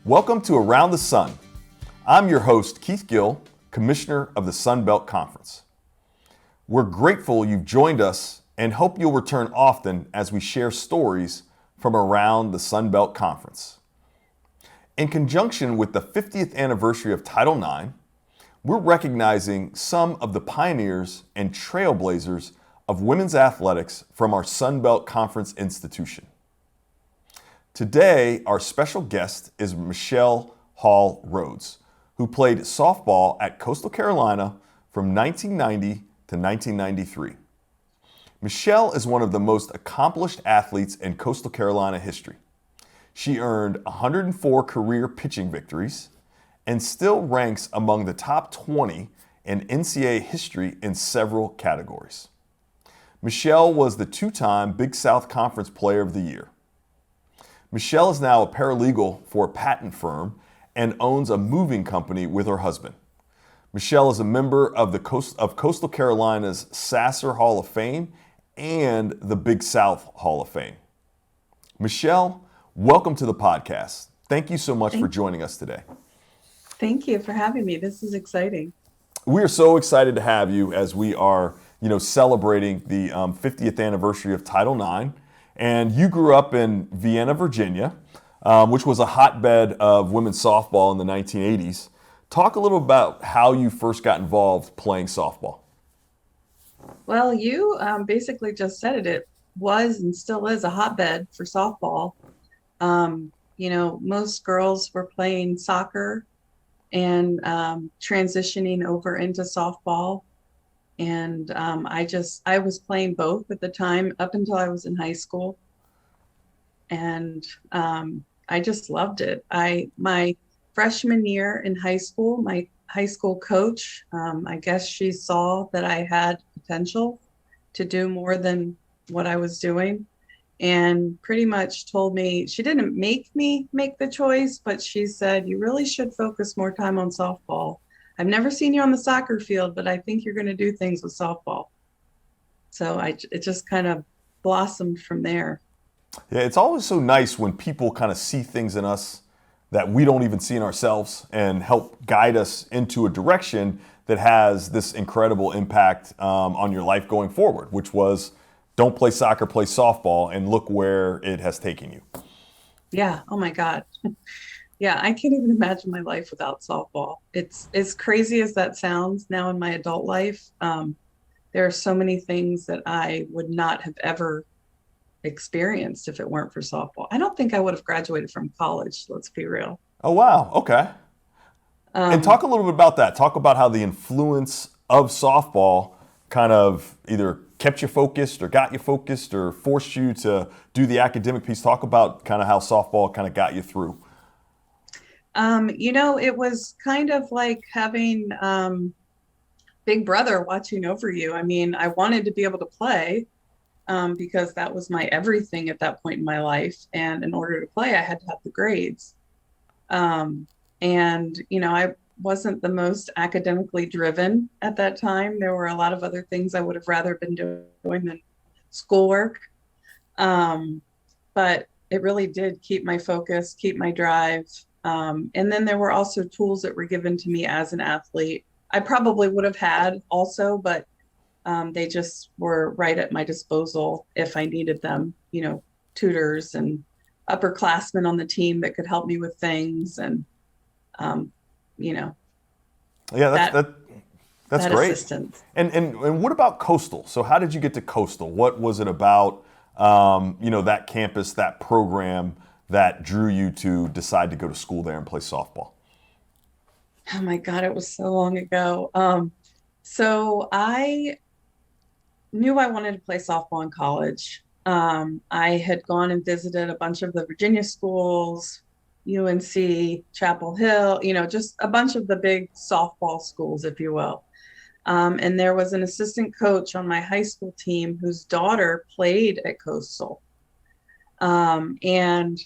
Welcome to Around the Sun. I'm your host, Keith Gill, Commissioner of the Sun Belt Conference. We're grateful you've joined us and hope you'll return often as we share stories from around the Sun Belt Conference. In conjunction with the 50th anniversary of Title IX, we're recognizing some of the pioneers and trailblazers of women's athletics from our Sun Belt Conference institution. Today, our special guest is Michelle Hall Rhodes, who played softball at Coastal Carolina from 1990 to 1993. Michelle is one of the most accomplished athletes in Coastal Carolina history. She earned 104 career pitching victories and still ranks among the top 20 in NCAA history in several categories. Michelle was the two-time Big South Conference Player of the Year. Michelle is now a paralegal for a patent firm and owns a moving company with her husband. Michelle is a member of Coastal Carolina's Sasser Hall of Fame and the Big South Hall of Fame. Michelle, welcome to the podcast. Thank you so much for joining us today. Thank you for having me. This is exciting. We are so excited to have you as we are, celebrating the 50th anniversary of Title IX. And you grew up in Vienna, Virginia, which was a hotbed of women's softball in the 1980s. Talk a little about how you first got involved playing softball. Well, you basically just said it. It was and still is a hotbed for softball. Most girls were playing soccer and transitioning over into softball. And I was playing both at the time up until I was in high school. And I just loved it. My freshman year in high school, my high school coach, I guess she saw that I had potential to do more than what I was doing, and pretty much told me, she didn't make me make the choice, but she said, you really should focus more time on softball. I've never seen you on the soccer field, but I think you're going to do things with softball. So it just kind of blossomed from there. Yeah, it's always so nice when people kind of see things in us that we don't even see in ourselves and help guide us into a direction that has this incredible impact on your life going forward, which was don't play soccer, play softball, and look where it has taken you. Yeah. Oh my God. Yeah, I can't even imagine my life without softball. It's as crazy as that sounds now in my adult life. There are so many things that I would not have ever experienced if it weren't for softball. I don't think I would have graduated from college, let's be real. Oh, wow. Okay. And talk a little bit about that. Talk about how the influence of softball kind of either kept you focused or got you focused or forced you to do the academic piece. Talk about kind of how softball kind of got you through. It was kind of like having Big Brother watching over you. I mean, I wanted to be able to play because that was my everything at that point in my life. And in order to play, I had to have the grades. I wasn't the most academically driven at that time. There were a lot of other things I would have rather been doing than schoolwork. But it really did keep my focus, keep my drive. And then there were also tools that were given to me as an athlete. I probably would have had also, but they just were right at my disposal if I needed them, tutors and upperclassmen on the team that could help me with things. And, Yeah, that's great. Assistance. And what about Coastal? So how did you get to Coastal? What was it about, that campus, that program that drew you to decide to go to school there and play softball? Oh my God, it was so long ago. So I knew I wanted to play softball in college. I had gone and visited a bunch of the Virginia schools, UNC, Chapel Hill, just a bunch of the big softball schools, if you will. And there was an assistant coach on my high school team whose daughter played at Coastal. And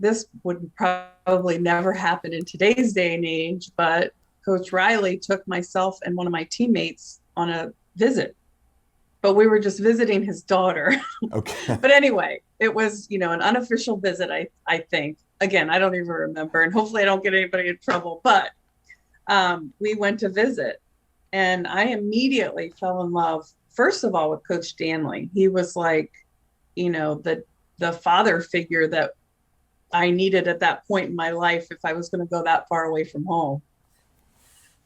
this would probably never happen in today's day and age, but Coach Riley took myself and one of my teammates on a visit. But we were just visiting his daughter. Okay. But anyway, it was, an unofficial visit, I think. again, I don't even remember, and hopefully I don't get anybody in trouble, but we went to visit, and I immediately fell in love, first of all, with Coach Danley. He was like, the father figure that I needed at that point in my life if I was going to go that far away from home.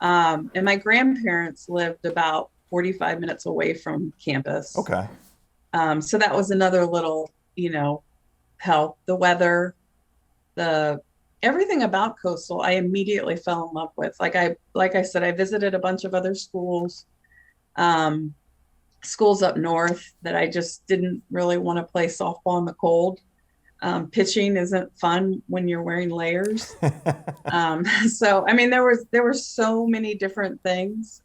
And my grandparents lived about 45 minutes away from campus. Okay. So that was another little, help. The weather, the everything about Coastal, I immediately fell in love with. Like I said, I visited a bunch of other schools, um, schools up north that I just didn't really want to play softball in the cold. Pitching isn't fun when you're wearing layers. So I mean, there were so many different things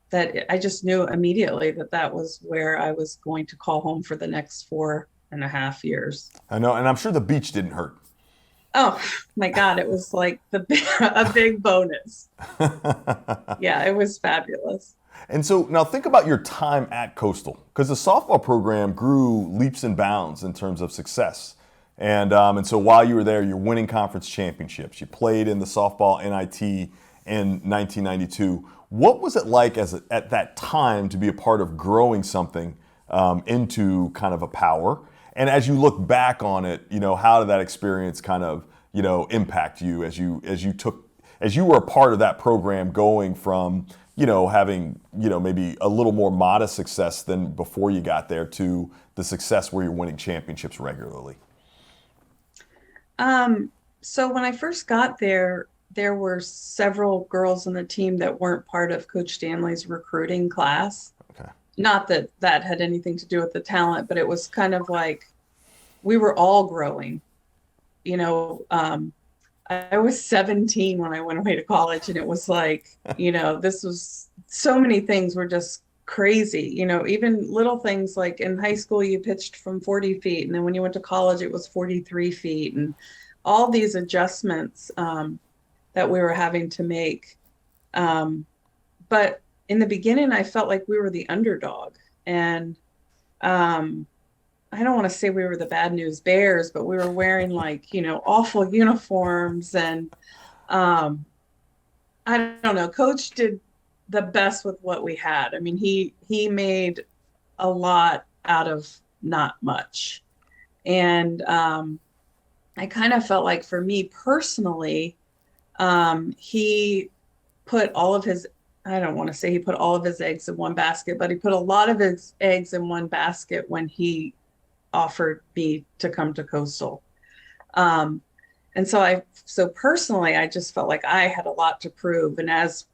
that I just knew immediately that that was where I was going to call home for the next 4.5 years. I know, and I'm sure the beach didn't hurt. Oh my God, it was like a big bonus. Yeah, it was fabulous. And so now think about your time at Coastal, because the softball program grew leaps and bounds in terms of success. And so while you were there, you're winning conference championships. You played in the softball NIT in 1992. What was it like at that time to be a part of growing something into kind of a power? And as you look back on it, how did that experience kind of, impact you as you were a part of that program, going from, having, maybe a little more modest success than before you got there to the success where you're winning championships regularly? So when I first got there, there were several girls on the team that weren't part of Coach Danley's recruiting class. Okay. Not that that had anything to do with the talent, but it was kind of like we were all growing. You know, I was 17 when I went away to college, and it was like, this was so many things were just crazy. Even little things like in high school, you pitched from 40 feet, and then when you went to college, it was 43 feet, and all these adjustments that we were having to make. But in the beginning, I felt like we were the underdog, and I don't want to say we were the bad news bears, but we were wearing like, awful uniforms. And I don't know, Coach did the best with what we had. I mean, he made a lot out of not much. And I kind of felt like for me personally, he put all of his, I don't want to say he put all of his eggs in one basket, but he put a lot of his eggs in one basket when he offered me to come to Coastal. And so personally, I just felt like I had a lot to prove. And as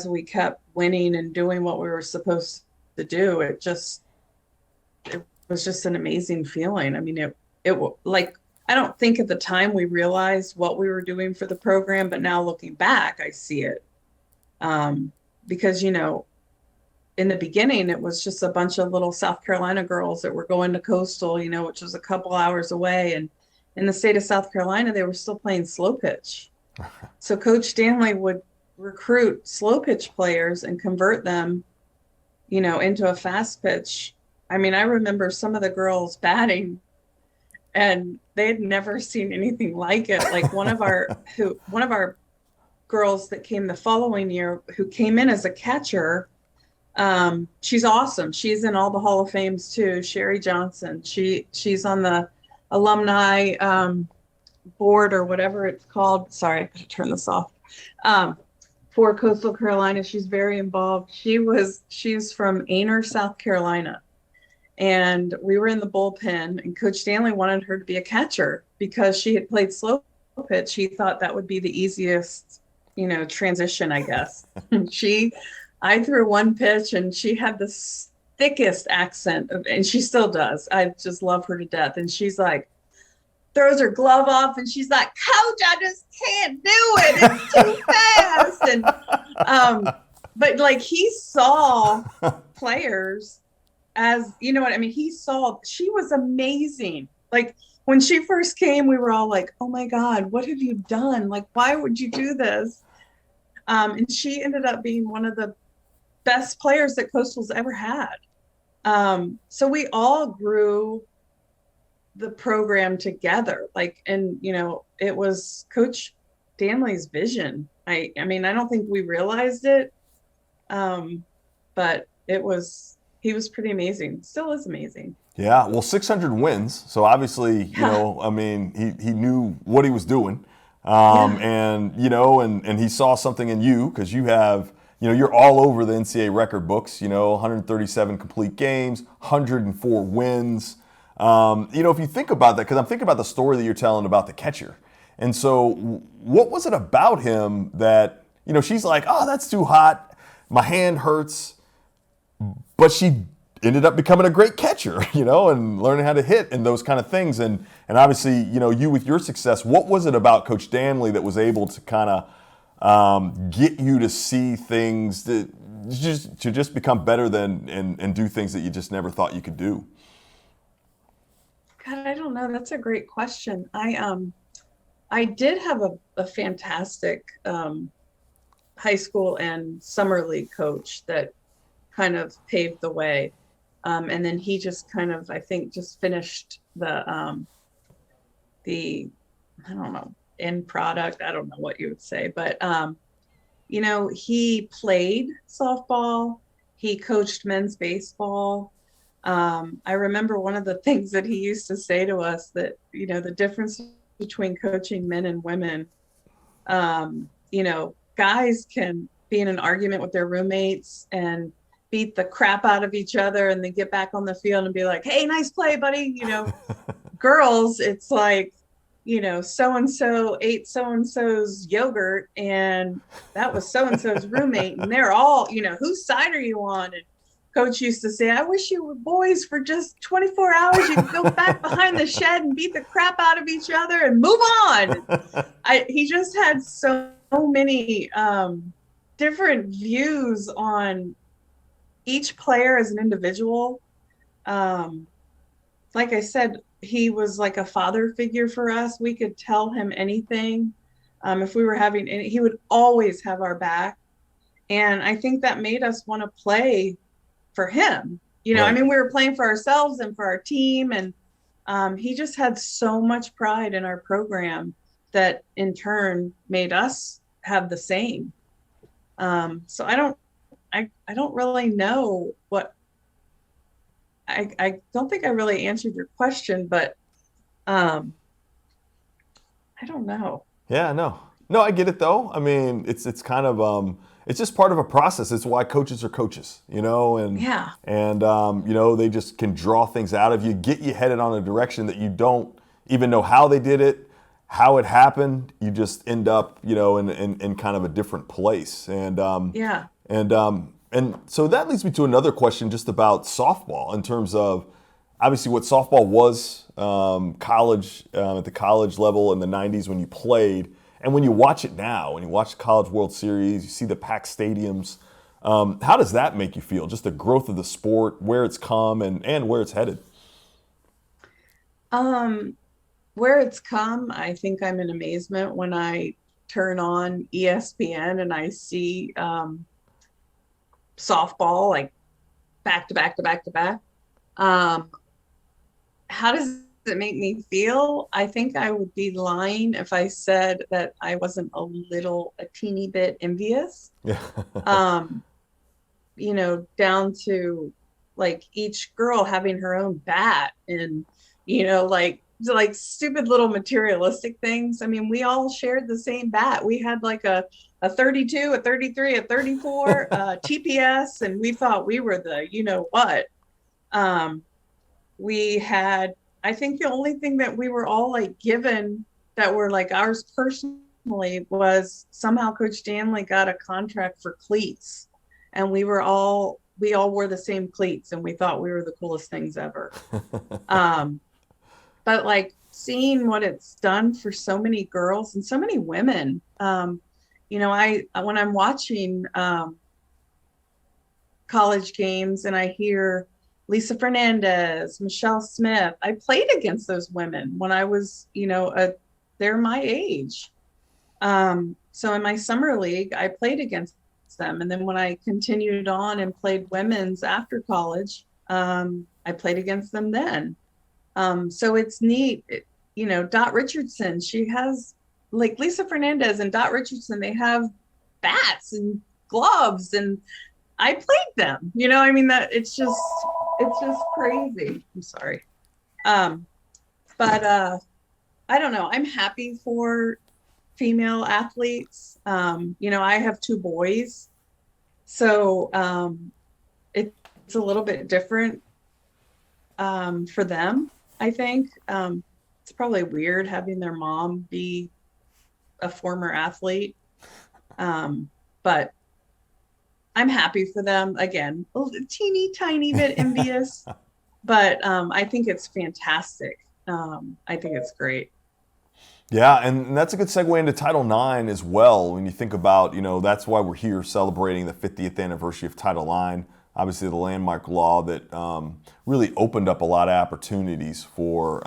we kept winning and doing what we were supposed to do, it was just an amazing feeling. I mean, it like, I don't think at the time we realized what we were doing for the program, but now looking back, I see it. Because, in the beginning, it was just a bunch of little South Carolina girls that were going to Coastal, which was a couple hours away. And in the state of South Carolina, they were still playing slow pitch. So Coach Stanley would recruit slow pitch players and convert them, into a fast pitch. I mean, I remember some of the girls batting, and they had never seen anything like it. Like one of our girls that came the following year, who came in as a catcher, she's awesome. She's in all the Hall of Fames too. Sherry Johnson. She's on the alumni board or whatever it's called. Sorry, I gotta turn this off. For Coastal Carolina, she's very involved. She's from Ainer, South Carolina, and we were in the bullpen. And Coach Stanley wanted her to be a catcher because she had played slow pitch. He thought that would be the easiest, transition, I guess. I threw one pitch, and she had the thickest accent, and she still does. I just love her to death. And she's like, throws her glove off, and she's like, Coach, I just can't do it. It's too fast. And but like he saw players as, you know what I mean? She was amazing. Like when she first came, we were all like, oh my God, what have you done? Like, why would you do this? And she ended up being one of the best players that Coastal's ever had. So we all grew the program together. Like, and it was Coach Danley's vision. I mean, I don't think we realized it, but he was pretty amazing. Still is amazing. Yeah, well, 600 wins. So obviously, Yeah, I mean, he knew what he was doing, yeah, and and he saw something in you because you have, you're all over the NCAA record books. 137 complete games, 104 wins. If you think about that, because I'm thinking about the story that you're telling about the catcher, and so what was it about him that she's like, oh, that's too hot, my hand hurts, but she ended up becoming a great catcher, and learning how to hit and those kind of things. And obviously, you with your success, what was it about Coach Danley that was able to kind of get you to see things that just become better than and do things that you just never thought you could do? God, I don't know. That's a great question. I did have a fantastic high school and summer league coach that kind of paved the way. And then he just kind of, I think, just finished the I don't know, end product. I don't know what you would say, but he played softball. He coached men's baseball. I remember one of the things that he used to say to us that, the difference between coaching men and women, guys can be in an argument with their roommates and beat the crap out of each other and then get back on the field and be like, hey, nice play, buddy. Girls, it's like, so and so ate so and so's yogurt and that was so and so's roommate. And they're all, whose side are you on? And coach used to say, I wish you were boys for just 24 hours. You could go back behind the shed and beat the crap out of each other and move on. He just had so many different views on each player as an individual. Like I said, he was like a father figure for us. We could tell him anything. If we were having any, he would always have our back. And I think that made us want to play for him. I Right. mean, we were playing for ourselves and for our team. And he just had so much pride in our program that in turn made us have the same. So I don't really know what I don't think I really answered your question, but I don't know. Yeah, no, I get it though. I mean, it's kind of it's just part of a process. It's why coaches are coaches, and Yeah. they just can draw things out of you, get you headed on a direction that you don't even know how they did it, how it happened. You just end up, in kind of a different place. Yeah. And so that leads me to another question just about softball in terms of obviously what softball was college at the college level in the 90s when you played, and when you watch it now, when you watch the College World Series, you see the packed stadiums. How does that make you feel? Just the growth of the sport, where it's come and where it's headed? Where it's come, I think I'm in amazement when I turn on ESPN and I see softball like back to back to back to back. Um, how does it make me feel? I think I would be lying if I said that I wasn't a teeny bit envious. Yeah. Um, down to like each girl having her own bat and, like stupid little materialistic things. I mean, we all shared the same bat. We had like a 32, a 33, a 34 TPS, and we thought we were the, what. We had, I think the only thing that we were all like given that were like ours personally was somehow Coach Danley got a contract for cleats. And we all wore the same cleats and we thought we were the coolest things ever. But like seeing what it's done for so many girls and so many women, when I'm watching college games and I hear Lisa Fernandez, Michelle Smith, I played against those women when I was, they're my age. So in my summer league, I played against them. And then when I continued on and played women's after college, I played against them then. So it's neat. Dot Richardson, she has like Lisa Fernandez and Dot Richardson, they have bats and gloves, and I played them. I mean, that it's just crazy. I'm sorry. Um, but I don't know. I'm happy for female athletes. I have two boys, so it's a little bit different for them, I think. It's probably weird having their mom be a former athlete, but I'm happy for them. Again, a teeny tiny bit envious, but I think it's fantastic. I think it's great. Yeah, and that's a good segue into Title IX as well. When you think about, that's why we're here celebrating the 50th anniversary of Title IX. Obviously, the landmark law that really opened up a lot of opportunities for,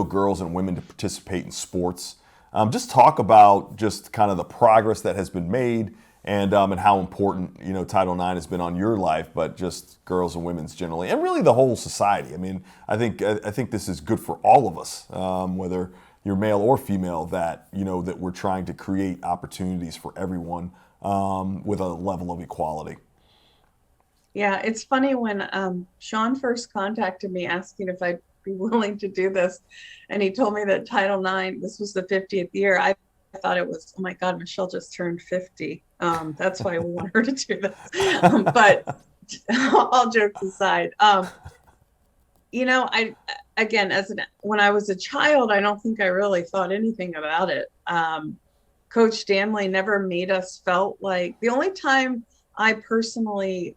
girls and women to participate in sports. Just talk about just kind of the progress that has been made and how important, Title IX has been on your life, but just girls and women's generally, and really the whole society. I mean, I think this is good for all of us, whether you're male or female, that that we're trying to create opportunities for everyone with a level of equality. Yeah, it's funny when Sean first contacted me asking if I'd be willing to do this, and he told me that Title IX, this was the 50th year. I thought it was, oh my God, Michelle just turned 50. That's why we want her to do this. But all jokes aside, I again, when I was a child, I don't think I really thought anything about it. Coach Danley never made us felt like, the only time I personally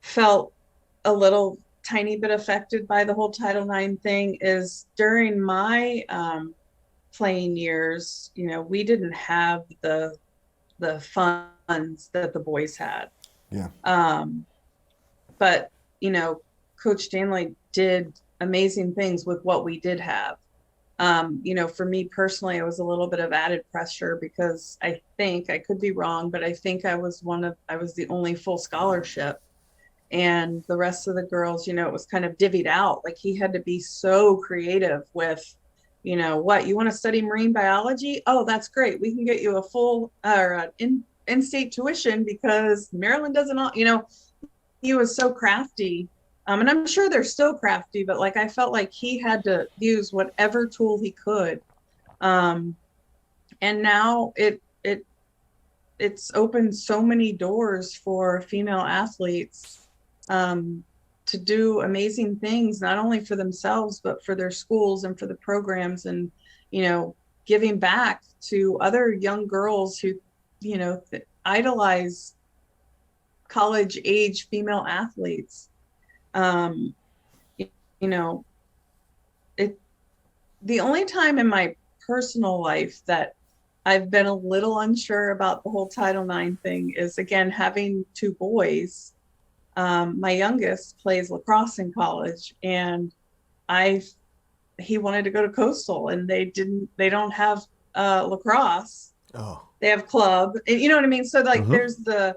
felt a little tiny bit affected by the whole Title IX thing is during my playing years. We didn't have the funds that the boys had. Yeah. But Coach Danley did amazing things with what we did have. For me personally, it was a little bit of added pressure because I think, I could be wrong, but I think I was the only full scholarship, and the rest of the girls, it was kind of divvied out. Like, he had to be so creative with, what, you want to study marine biology? Oh, that's great. We can get you a full or in-state tuition because Maryland doesn't, he was so crafty. And I'm sure they're still crafty, but like, I felt like he had to use whatever tool he could. And now it's opened so many doors for female athletes to do amazing things, not only for themselves, but for their schools and for the programs, and, giving back to other young girls who, idolize college age female athletes. The only time in my personal life that I've been a little unsure about the whole Title IX thing is, again, having two boys. My youngest plays lacrosse in college, and he wanted to go to Coastal, and they don't have lacrosse. Oh. They have club, and you know what I mean? So like, there's the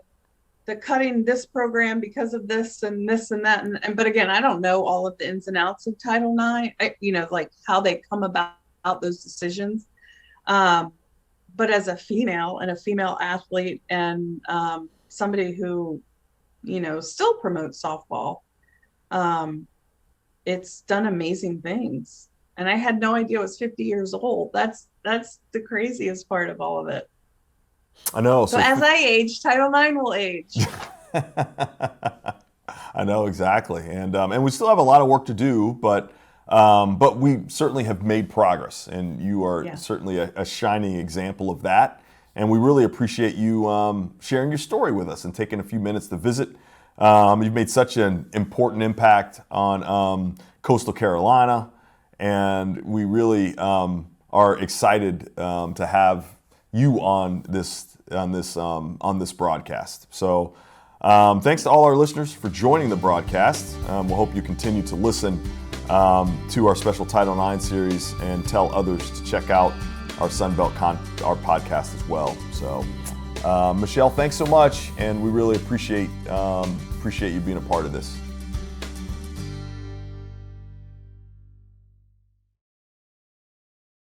cutting this program because of this and this and that. And but again, I don't know all of the ins and outs of Title IX, like how they come about those decisions. But as a female and a female athlete, and somebody who, still promotes softball, it's done amazing things. And I had no idea it was 50 years old. That's the craziest part of all of it. I know. So as I age, Title IX will age. I know, exactly. And we still have a lot of work to do, but we certainly have made progress, and you are certainly a shining example of that. And we really appreciate you sharing your story with us and taking a few minutes to visit. You've made such an important impact on Coastal Carolina, and we really are excited to have you on this broadcast. So thanks to all our listeners for joining the broadcast. We'll hope you continue to listen to our special Title IX series and tell others to check out our Sunbelt our podcast as well. So Michelle, thanks so much, and we really appreciate you being a part of this.